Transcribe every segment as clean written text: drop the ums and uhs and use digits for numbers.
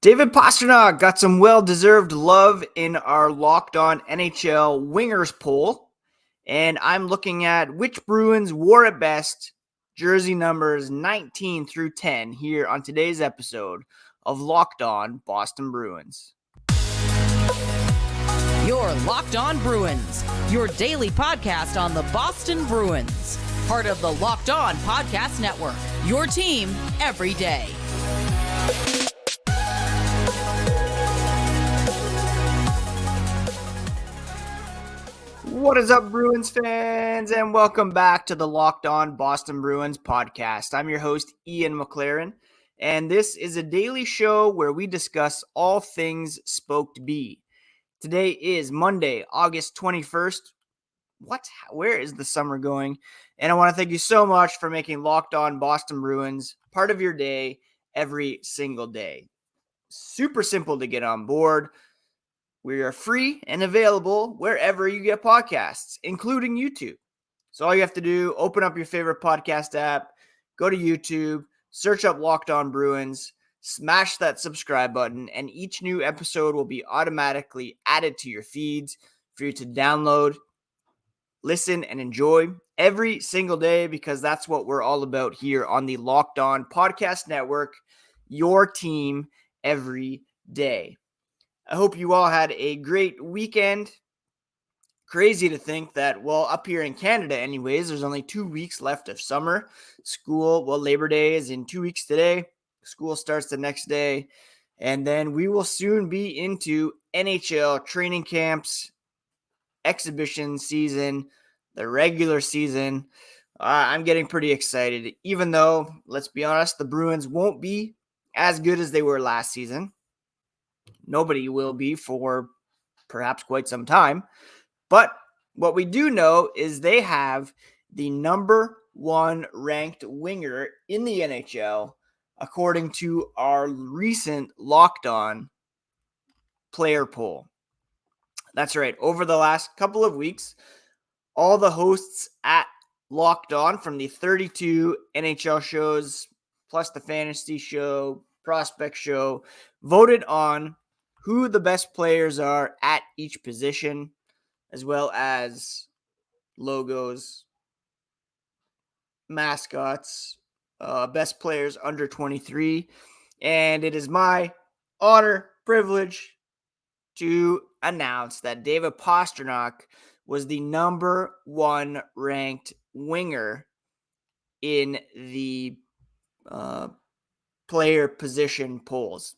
David Pastrnak got some well-deserved love in our Locked On NHL Wingers poll, and I'm looking at which Bruins wore it best, jersey numbers 19 through 10, here on today's episode of Locked On Boston Bruins. You're Locked On Bruins, your daily podcast on the Boston Bruins, part of the Locked On Podcast Network, your team every day. What is up, Bruins fans, and welcome back to the Locked On Boston Bruins podcast. I'm your host, Ian McLaren, and this is a daily show where we discuss all things Spoked B. Today is Monday, August 21st. Where is the summer going? And I want to thank you so much for making Locked On Boston Bruins part of your day every single day. Super simple to get on board. We are free and available wherever you get podcasts, including YouTube. So all you have to do, open up your favorite podcast app, go to YouTube, search up Locked On Bruins, smash that subscribe button, and each new episode will be automatically added to your feeds for you to download, listen, and enjoy every single day, because that's what we're all about here on the Locked On Podcast Network, your team every day. I hope you all had a great weekend. Crazy to think that, well, up here in Canada anyways, there's only 2 weeks left of summer. Labor Day is in 2 weeks today. School starts the next day. And then we will soon be into NHL training camps, exhibition season, the regular season. I'm getting pretty excited, even though, let's be honest, the Bruins won't be as good as they were last season. Nobody will be for perhaps quite some time. But what we do know is they have the number one ranked winger in the NHL, according to our recent Locked On player poll. That's right. Over the last couple of weeks, all the hosts at Locked On, from the 32 NHL shows, plus the fantasy show, prospect show, voted on who the best players are at each position, as well as logos, mascots, best players under 23. And it is my honor, privilege to announce that David Pastrnak was the number one ranked winger in the player position polls.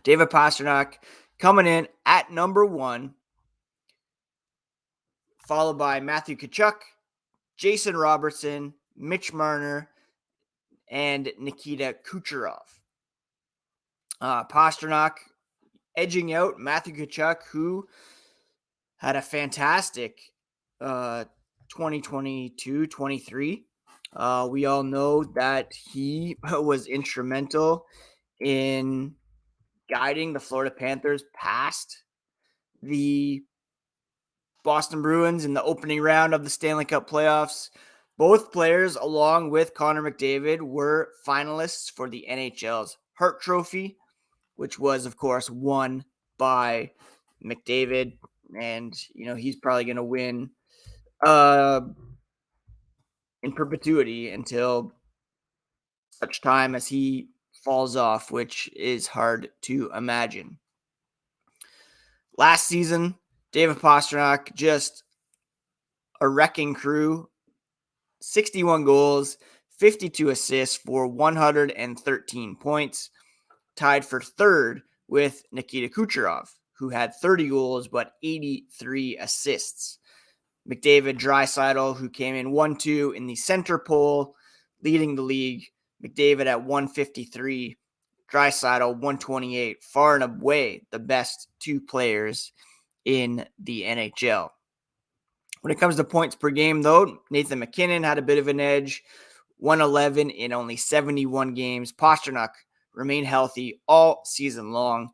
David Pastrnak coming in at number one, followed by Matthew Tkachuk, Jason Robertson, Mitch Marner, and Nikita Kucherov. Pastrnak edging out Matthew Tkachuk, who had a fantastic 2022-23. We all know that he was instrumental in guiding the Florida Panthers past the Boston Bruins in the opening round of the Stanley Cup playoffs. Both players, along with Connor McDavid, were finalists for the NHL's Hart Trophy, which was, of course, won by McDavid. And, he's probably going to win in perpetuity until such time as he falls off, which is hard to imagine. Last season, David Pastrnak, just a wrecking crew, 61 goals, 52 assists for 113 points, tied for third with Nikita Kucherov, who had 30 goals but 83 assists. McDavid, Draisaitl, who came in 1-2 in the center poll, leading the league. McDavid at 153, Draisaitl 128, far and away the best two players in the NHL. When it comes to points per game, though, Nathan MacKinnon had a bit of an edge, 111 in only 71 games. Pastrnak remained healthy all season long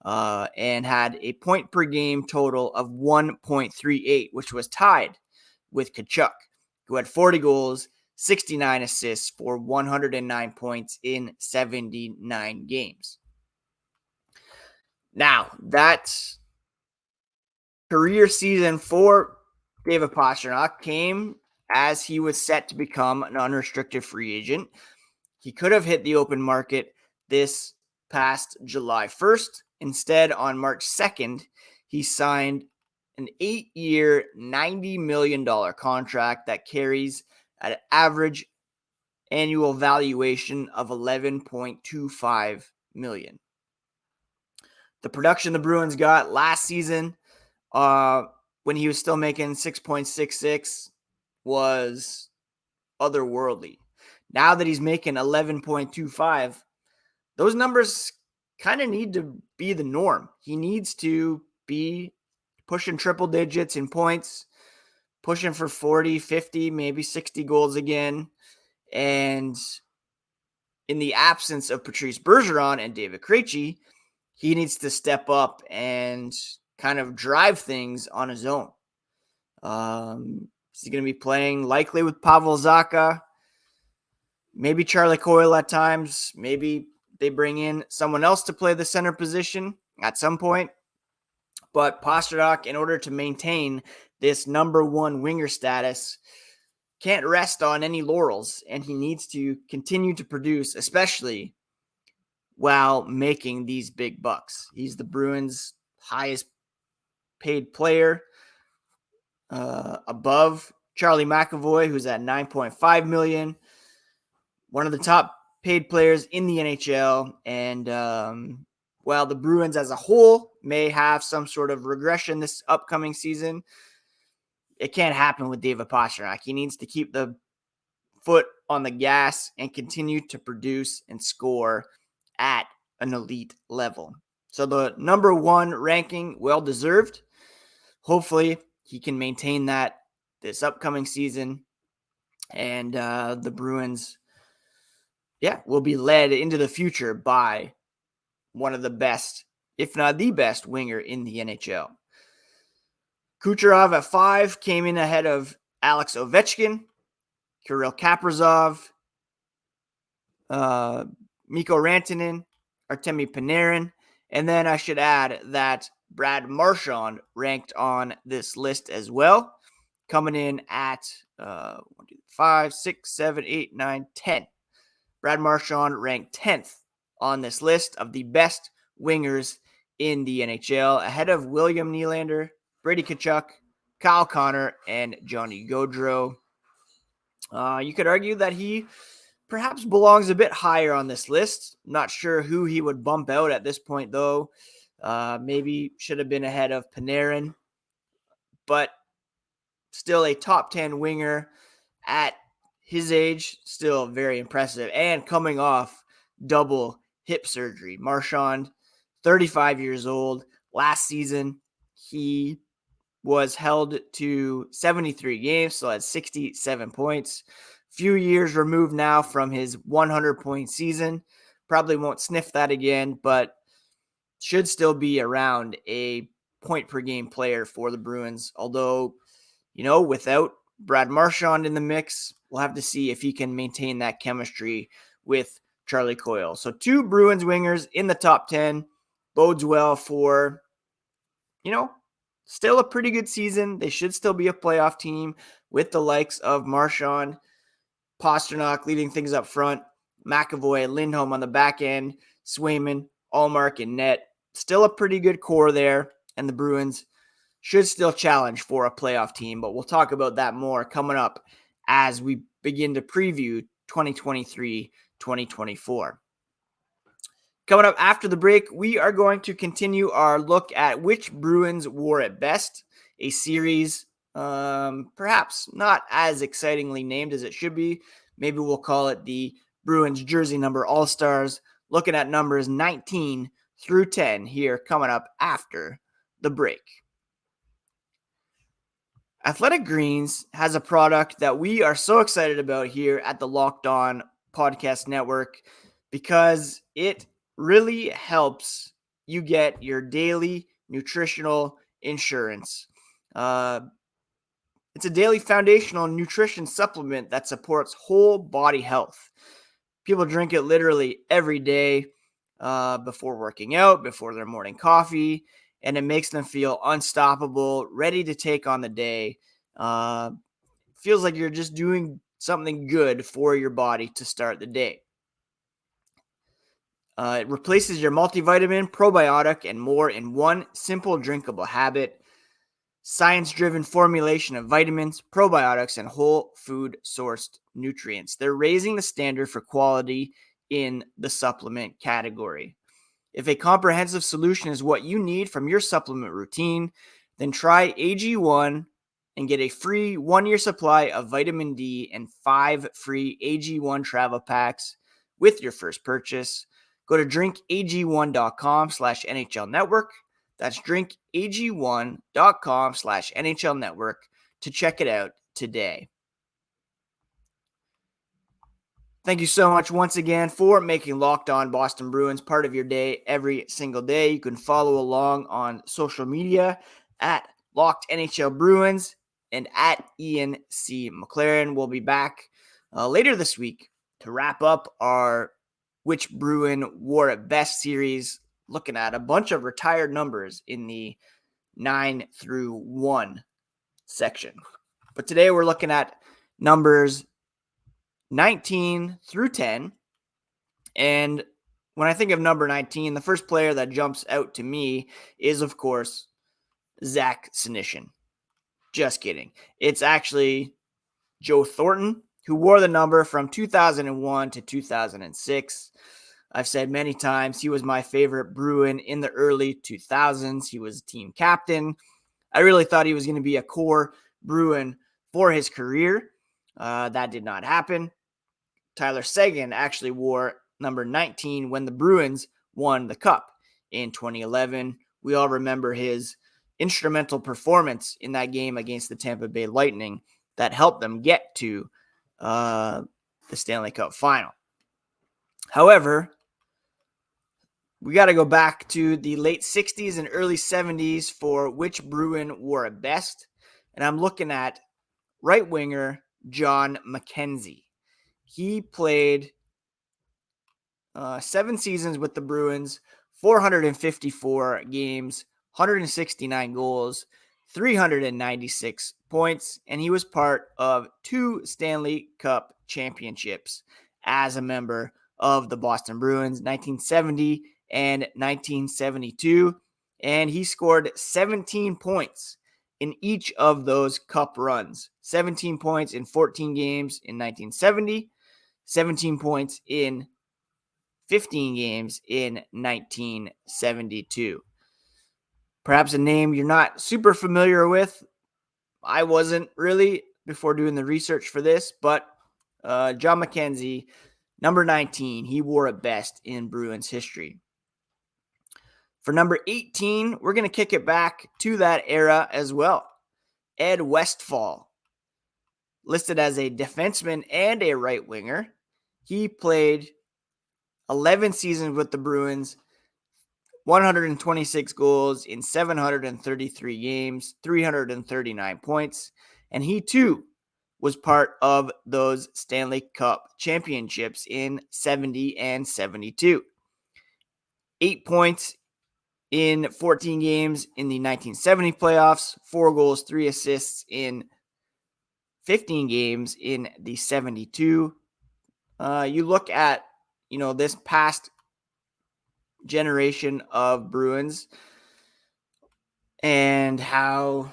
and had a point per game total of 1.38, which was tied with Tkachuk, who had 40 goals, 69 assists for 109 points in 79 games. Now, that career season for David Pastrnak came as he was set to become an unrestricted free agent. He could have hit the open market this past July 1st. Instead, on March 2nd, he signed an 8-year, $90 million contract that carries an average annual valuation of $11.25 million. The production the Bruins got last season, when he was still making 6.66, was otherworldly. Now that he's making 11.25, those numbers kind of need to be the norm. He needs to be pushing triple digits in points, pushing for 40, 50, maybe 60 goals again. And in the absence of Patrice Bergeron and David Krejci, he needs to step up and kind of drive things on his own. He's going to be playing likely with Pavel Zacha, maybe Charlie Coyle at times. Maybe they bring in someone else to play the center position at some point. But Pastrnak, in order to maintain this number one winger status, can't rest on any laurels, and he needs to continue to produce, especially while making these big bucks. He's the Bruins' highest paid player, above Charlie McAvoy, who's at $9.5 million. One of the top paid players in the NHL. And while the Bruins as a whole may have some sort of regression this upcoming season, it can't happen with David Pastrnak. He needs to keep the foot on the gas and continue to produce and score at an elite level. So the number one ranking, well-deserved. Hopefully he can maintain that this upcoming season. And the Bruins, will be led into the future by one of the best, if not the best, winger in the NHL. Kucherov at 5 came in ahead of Alex Ovechkin, Kirill Kaprizov, Mikko Rantanen, Artemi Panarin, and then I should add that Brad Marchand ranked on this list as well, coming in at 5, 6, 7, 8, 9, 10. Brad Marchand ranked 10th on this list of the best wingers in the NHL, ahead of William Nylander, Brady Tkachuk, Kyle Connor, and Johnny Gaudreau. You could argue that he perhaps belongs a bit higher on this list. Not sure who he would bump out at this point, though. Maybe should have been ahead of Panarin, but still a top 10 winger at his age, still very impressive. And coming off double hip surgery. Marchand, 35 years old. Last season, he was held to 73 games, so had 67 points. Few years removed now from his 100-point season. Probably won't sniff that again, but should still be around a point-per-game player for the Bruins. Although, without Brad Marchand in the mix, we'll have to see if he can maintain that chemistry with Charlie Coyle. So 2 Bruins wingers in the top 10 bodes well for, still a pretty good season. They should still be a playoff team with the likes of Marchand, Pastrnak leading things up front, McAvoy, Lindholm on the back end, Swayman, Allmark, and net. Still a pretty good core there, and the Bruins should still challenge for a playoff team, but we'll talk about that more coming up as we begin to preview 2023-2024. Coming up after the break, we are going to continue our look at which Bruins wore it best, a series perhaps not as excitingly named as it should be. Maybe we'll call it the Bruins jersey number All-Stars, looking at numbers 19 through 10 here coming up after the break. Athletic Greens has a product that we are so excited about here at the Locked On Podcast Network because it really helps you get your daily nutritional insurance. It's a daily foundational nutrition supplement that supports whole body health. People drink it literally every day. before working out, before their morning coffee, and it makes them feel unstoppable, ready to take on the day. Feels like you're just doing something good for your body to start the day. It replaces your multivitamin, probiotic, and more in one simple drinkable habit. Science-driven formulation of vitamins, probiotics, and whole food sourced nutrients. They're raising the standard for quality in the supplement category. If a comprehensive solution is what you need from your supplement routine, then try AG1 and get a free 1-year supply of vitamin D and 5 free AG1 Travel Packs with your first purchase. Go to drinkag1.com/NHL Network. That's drinkag1.com/NHL Network to check it out today. Thank you so much once again for making Locked On Boston Bruins part of your day every single day. You can follow along on social media at Locked NHL Bruins and at Ian C. McLaren. We'll be back later this week to wrap up our Which Bruin Wore It Best series, looking at a bunch of retired numbers in the 9 through 1 section. But today we're looking at numbers 19 through 10. And when I think of number 19, the first player that jumps out to me is, of course, Zach Senyshyn. Just kidding. It's actually Joe Thornton, who wore the number from 2001 to 2006. I've said many times he was my favorite Bruin in the early 2000s. He was team captain. I really thought he was going to be a core Bruin for his career. That did not happen. Tyler Seguin actually wore number 19 when the Bruins won the Cup in 2011. We all remember his instrumental performance in that game against the Tampa Bay Lightning that helped them get to the Stanley Cup final. However, we got to go back to the late 60s and early 70s for which Bruin wore it best. And I'm looking at right winger John McKenzie. He played 7 seasons with the Bruins, 454 games, 169 goals, 396 points, and he was part of 2 Stanley Cup championships as a member of the Boston Bruins, 1970 and 1972, and he scored 17 points in each of those cup runs. 17 points in 14 games in 1970, 17 points in 15 games in 1972. Perhaps a name you're not super familiar with. I wasn't really before doing the research for this, but John McKenzie, number 19, he wore it best in Bruins history. For number 18, we're going to kick it back to that era as well. Ed Westfall, listed as a defenseman and a right winger. He played 11 seasons with the Bruins, 126 goals in 733 games, 339 points, and he too was part of those Stanley Cup championships in 70 and 72. 8 points in 14 games in the 1970 playoffs, 4 goals, 3 assists in 15 games in the 72. You look at, this past generation of Bruins and how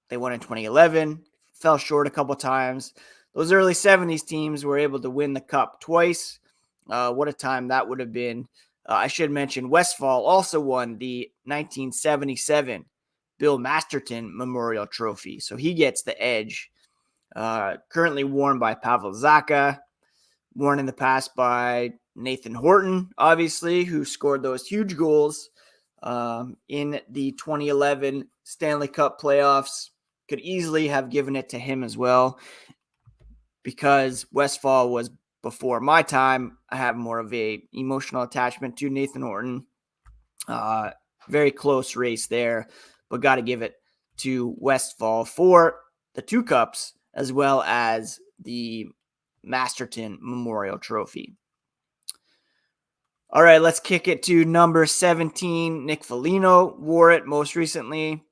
they won in 2011, fell short a couple times. Those early 70s teams were able to win the Cup twice. What a time that would have been. I should mention Westfall also won the 1977 Bill Masterton Memorial Trophy, so he gets the edge. Currently worn by Pavel Zacha, worn in the past by Nathan Horton, obviously, who scored those huge goals in the 2011 Stanley Cup playoffs. Could easily have given it to him as well, because Westfall was before my time. I have more of a emotional attachment to Nathan Horton. Very close race there, but got to give it to Westfall for the 2 cups as well as the Masterton Memorial Trophy. All right, let's kick it to number 17. Nick Foligno wore it most recently.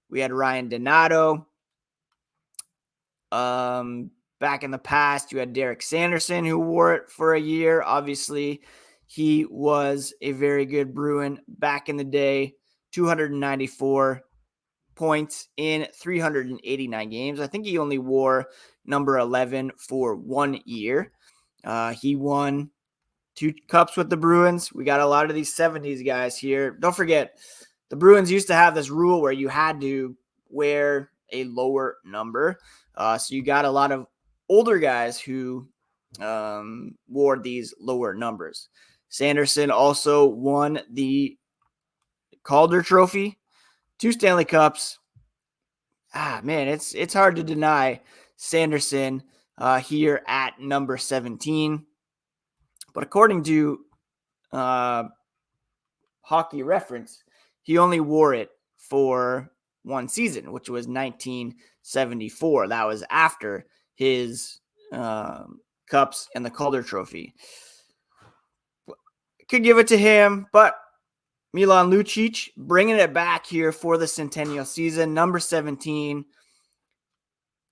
We had Ryan Donato. Back in the past, you had Derek Sanderson, who wore it for a year. Obviously, he was a very good Bruin back in the day. 294 points in 389 games. I think he only wore number 11 for 1 year. He won 2 cups with the Bruins. We got a lot of these 70s guys here. Don't forget, the Bruins used to have this rule where you had to wear a lower number. So you got a lot of older guys who wore these lower numbers. Sanderson also won the Calder Trophy, 2 Stanley Cups. Man, it's hard to deny Sanderson here at number 17. But according to Hockey Reference, he only wore it for 1 season, which was 1974. That was after his cups and the Calder Trophy. Could give it to him, but Milan Lucic bringing it back here for the centennial season. Number 17,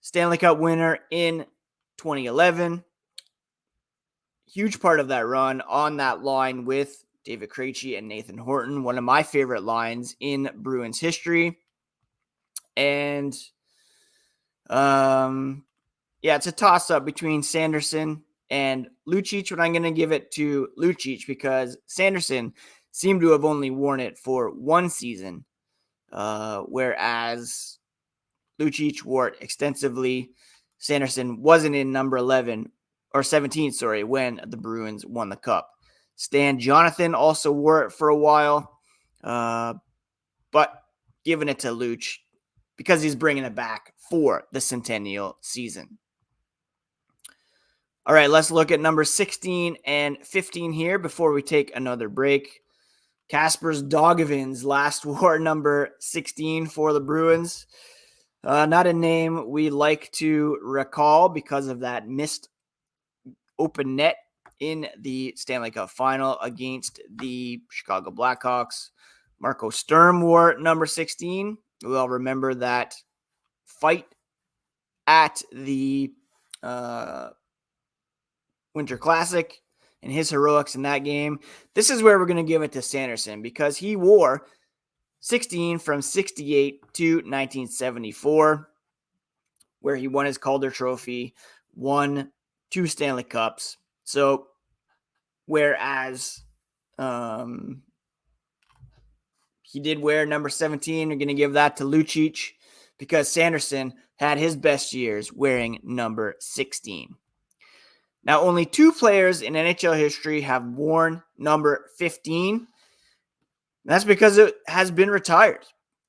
Stanley Cup winner in 2011. Huge part of that run on that line with David Krejci and Nathan Horton. One of my favorite lines in Bruins history. And it's a toss-up between Sanderson and Lucic, but I'm going to give it to Lucic because Sanderson seemed to have only worn it for 1 season, whereas Lucic wore it extensively. Sanderson wasn't in number 11 or 17, when the Bruins won the cup. Stan Jonathan also wore it for a while, but giving it to Luch because he's bringing it back for the centennial season. All right, let's look at number 16 and 15 here before we take another break. Kaspers Dogovins last wore number 16 for the Bruins. Not a name we like to recall because of that missed open net in the Stanley Cup final against the Chicago Blackhawks. Marco Sturm wore number 16. We all remember that fight at the Winter Classic and his heroics in that game. This is where we're going to give it to Sanderson because he wore 16 from 68 to 1974, where he won his Calder Trophy, won 2 Stanley Cups. So, whereas he did wear number 17, we're going to give that to Lucic because Sanderson had his best years wearing number 16. Now, only 2 players in NHL history have worn number 15. That's because it has been retired.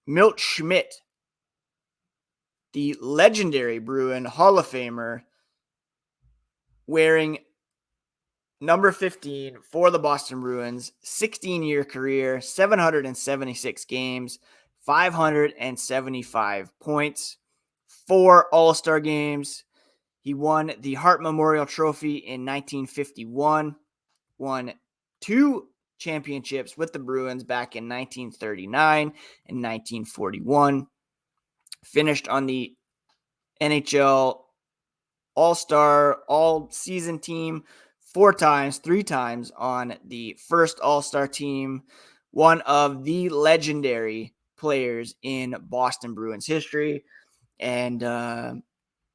Milt Schmidt, the legendary Bruin Hall of Famer, wearing number 15 for the Boston Bruins, 16-year career, 776 games, 575 points, 4 All-Star games. He won the Hart Memorial Trophy in 1951, won 2 championships with the Bruins back in 1939 and 1941, finished on the NHL All-Star, all-season team 4 times, 3 times on the first All-Star team, one of the legendary players in Boston Bruins history. And,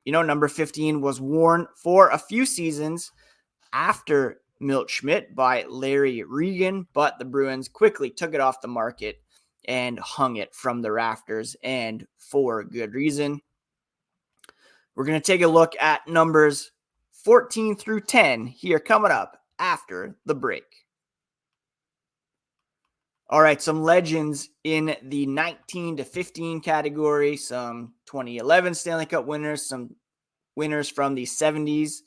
number 15 was worn for a few seasons after Milt Schmidt by Larry Regan, but the Bruins quickly took it off the market and hung it from the rafters, and for good reason. We're going to take a look at numbers 14 through 10 here coming up after the break. All right, some legends in the 19 to 15 category, some 2011 Stanley Cup winners, some winners from the 70s,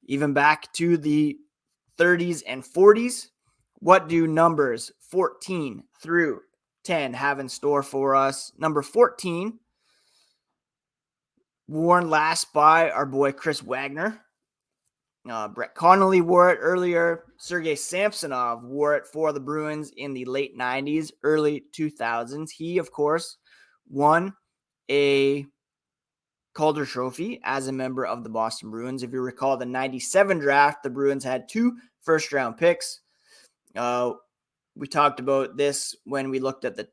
even back to the 30s and 40s. What do numbers 14 through 10 have in store for us? Number 14, worn last by our boy Chris Wagner. Brett Connolly wore it earlier. Sergei Samsonov wore it for the Bruins in the late 90s, early 2000s. He, of course, won a Calder Trophy as a member of the Boston Bruins. If you recall the 97 draft, the Bruins had 2 first-round picks. We talked about this when we looked at the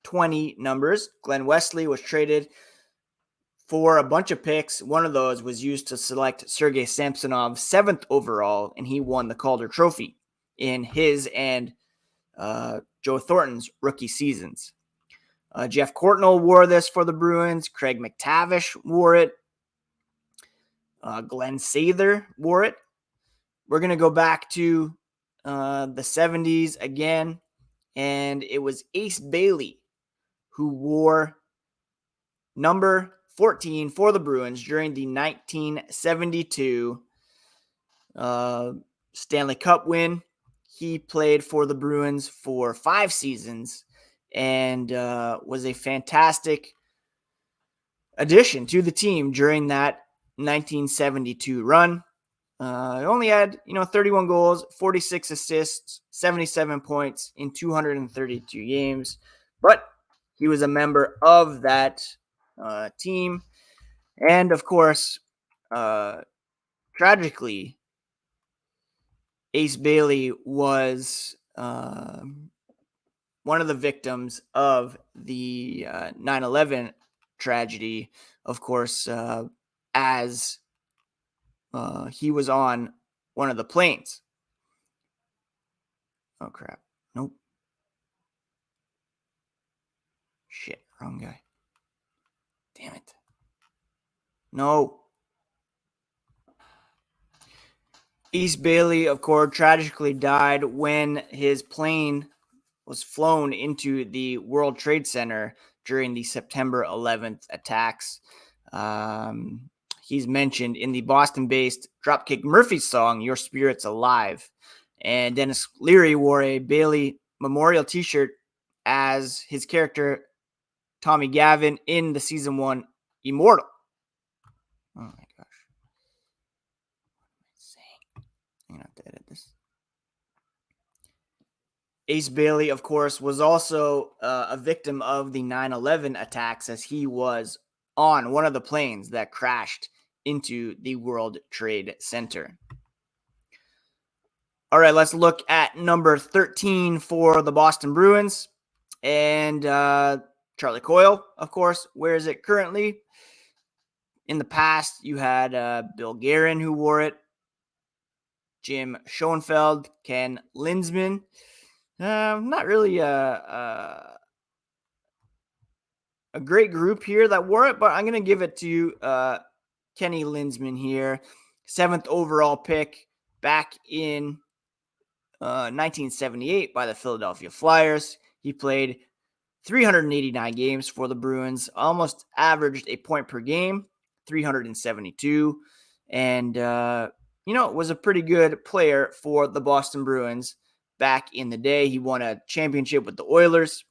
20 numbers. Glenn Wesley was traded for a bunch of picks. One of those was used to select Sergei Samsonov 7th overall, and he won the Calder Trophy in his and Joe Thornton's rookie seasons. Jeff Courtnall wore this for the Bruins. Craig McTavish wore it. Glenn Sather wore it. We're going to go back to the 70s again, and it was Ace Bailey who wore number 14 for the Bruins during the 1972 Stanley Cup win. He played for the Bruins for 5 seasons and was a fantastic addition to the team during that 1972 run. Only had 31 goals, 46 assists, 77 points in 232 games, but he was a member of that team. And of course, tragically, Ace Bailey was one of the victims of the 9/11 tragedy, of course, as he was on one of the planes. Oh, crap. Nope. Shit, wrong guy. Damn it. No. Ace Bailey, of course, tragically died when his plane was flown into the World Trade Center during the September 11th attacks. He's mentioned in the Boston-based Dropkick Murphys song, Your Spirit's Alive. And Dennis Leary wore a Bailey memorial t-shirt as his character Tommy Gavin in the season 1 Immortal. Oh my gosh. What am I saying? I'm going to have to edit this. Ace Bailey, of course, was also a victim of the 9/11 attacks as he was on one of the planes that crashed into the World Trade Center. All right, let's look at number 13 for the Boston Bruins. And Charlie Coyle, of course, wears it currently. In the past, you had Bill Guerin who wore it, Jim Schoenfeld, Ken Lindsman. Not really a great group here that wore it, but I'm going to give it to Kenny Lindsman here. 7th overall pick back in 1978 by the Philadelphia Flyers. He played 389 games for the Bruins, almost averaged a point per game, 372. And, was a pretty good player for the Boston Bruins back in the day. He won a championship with the Oilers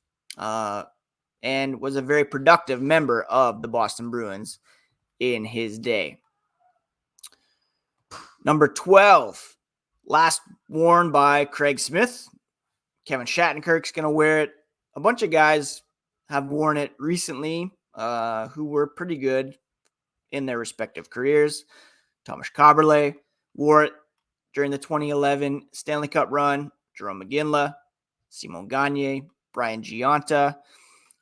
and was a very productive member of the Boston Bruins in his day. Number 12, last worn by Craig Smith. Kevin Shattenkirk's going to wear it. A bunch of guys have worn it recently who were pretty good in their respective careers. Thomas Kaberle wore it during the 2011 Stanley Cup run. Jerome McGinley, Simon Gagne, Brian Gionta.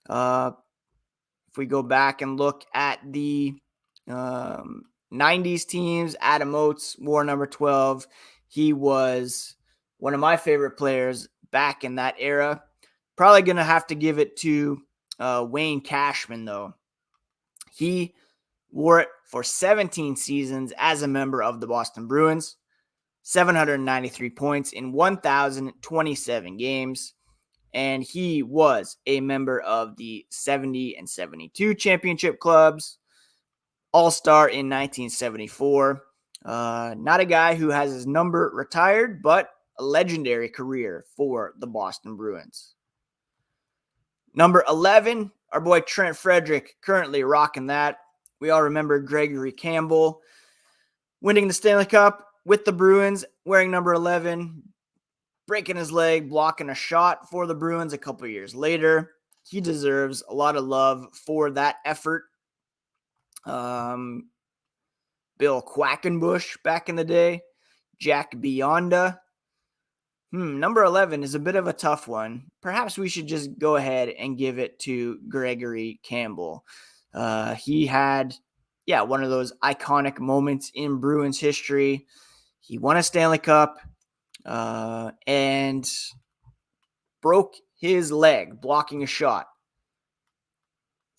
If we go back and look at the 90s teams, Adam Oates wore number 12. He was one of my favorite players back in that era. Probably going to have to give it to Wayne Cashman, though. He wore it for 17 seasons as a member of the Boston Bruins. 793 points in 1,027 games. And he was a member of the 70 and 72 championship clubs. All-Star in 1974. Not a guy who has his number retired, but a legendary career for the Boston Bruins. Number 11, our boy Trent Frederick, currently rocking that. We all remember Gregory Campbell winning the Stanley Cup with the Bruins, wearing number 11, breaking his leg, blocking a shot for the Bruins a couple years later. He deserves a lot of love for that effort. Bill Quackenbush back in the day, Jack Bionda. Number 11 is a bit of a tough one. Perhaps we should just go ahead and give it to Gregory Campbell. He had, one of those iconic moments in Bruins history. He won a Stanley Cup and broke his leg blocking a shot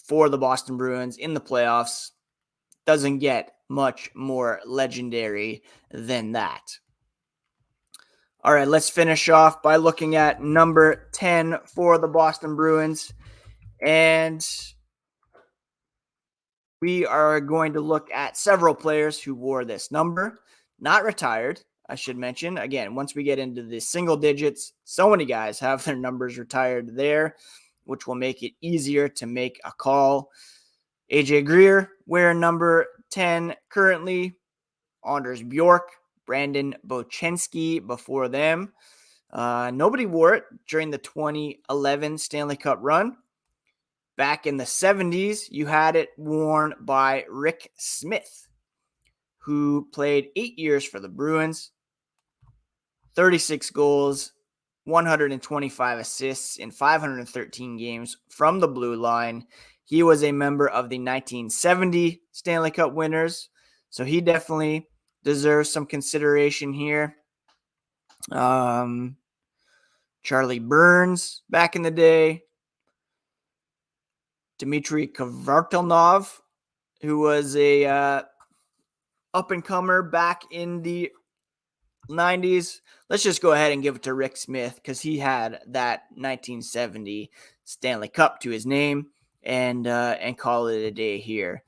for the Boston Bruins in the playoffs. Doesn't get much more legendary than that. All right, let's finish off by looking at number 10 for the Boston Bruins. And we are going to look at several players who wore this number, not retired, I should mention. Again, once we get into the single digits, so many guys have their numbers retired there, which will make it easier to make a call. AJ Greer wearing number 10 currently. Anders Bjork, Brandon Bochenski before them. Nobody wore it during the 2011 Stanley Cup run. Back in the 70s, you had it worn by Rick Smith, who played 8 years for the Bruins, 36 goals, 125 assists in 513 games from the blue line. He was a member of the 1970 Stanley Cup winners, so he definitely deserves some consideration here. Charlie Burns back in the day. Dmitry Kvartalnov, who was a up-and-comer back in the 90s. Let's just go ahead and give it to Rick Smith because he had that 1970 Stanley Cup to his name, and call it a day here.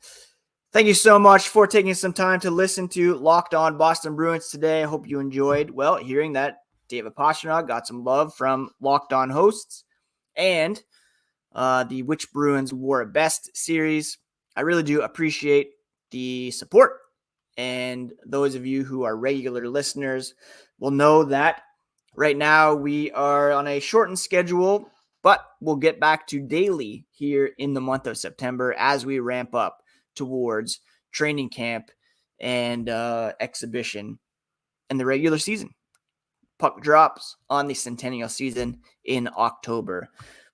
Thank you so much for taking some time to listen to Locked On Boston Bruins today. I hope you enjoyed, hearing that David Pastrnak got some love from Locked On hosts and the Which Bruins Wore It Best series. I really do appreciate the support, and those of you who are regular listeners will know that right now we are on a shortened schedule, but we'll get back to daily here in the month of September as we ramp up towards training camp and exhibition and the regular season. Puck drops on the Centennial season in October.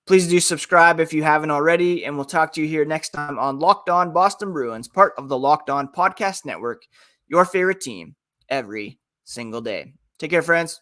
Please do subscribe if you haven't already, and we'll talk to you here next time on Locked On Boston Bruins, part of the Locked On Podcast Network, your favorite team every single day. Take care, friends.